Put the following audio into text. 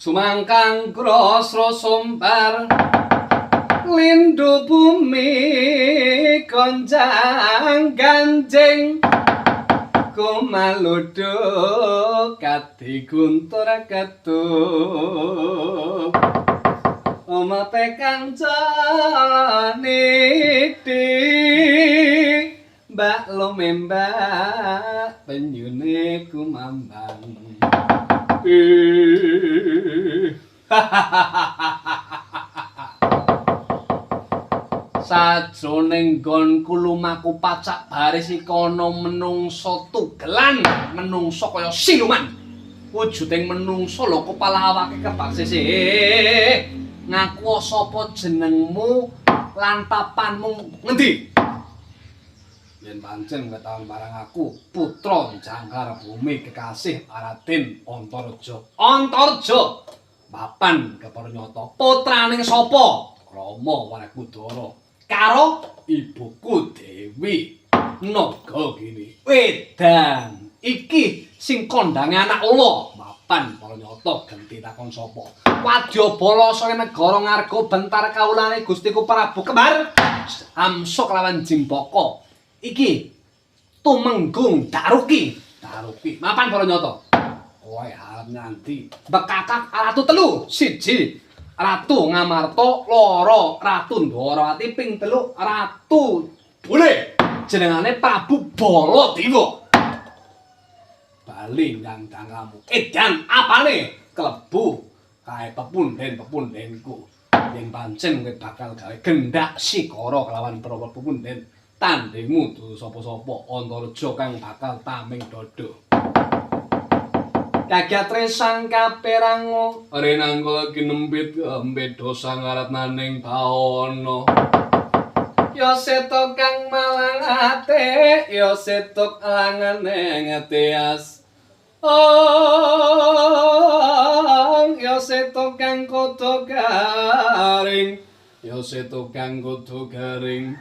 Sumangkang grasra sombar lindhu bumi gonjang ganjing kumaludo kati guntur ketuk omape kancane di mbak lumembak penyune kumambang sajroning nggonku lumaku pacak baris iki ana menungsa tugelan menungsa kaya siluman wujuding menungsa lho kepala awake kebaksese ngaku sapa jenengmu lan papanmu ngendi yen pancen ketahuan marang aku putra jangkar bumi kekasih Raden Antareja papan kepernyata putraning sapa Rama Warakudara karo ibuku Dewi Nagagini Wedan iki sing kondange anak ula mapan pranyata genti takon sapa Wadyabala saka negara ngarga bentar kawulane Gustiku Prabu Kembar Amsuk lawan Jimbaka iki tumenggung Daruki mapan pranyata kowe arep nganti bekakak ratu telu siji Ratu Ngamarta, loro Ratu Ndarawati, ping telu Ratu Bule. Jenengane Prabu Baladewa. Bali nyang dangamu. Edan apane? Klebu kae pepunden-pepundenku. Yen pancen kowe bakal gawe gendak sikara kelawan para pepunden, tandingmu dudu sapa-sapa Antareja kang bakal taming dodo. Kagatre sang kaperango renangka kinempit ambeda sangaratnaning bawana ya setok kang malang ate ya setok langane ngetias ya setok kang kodo garing ya setok kang kodo garing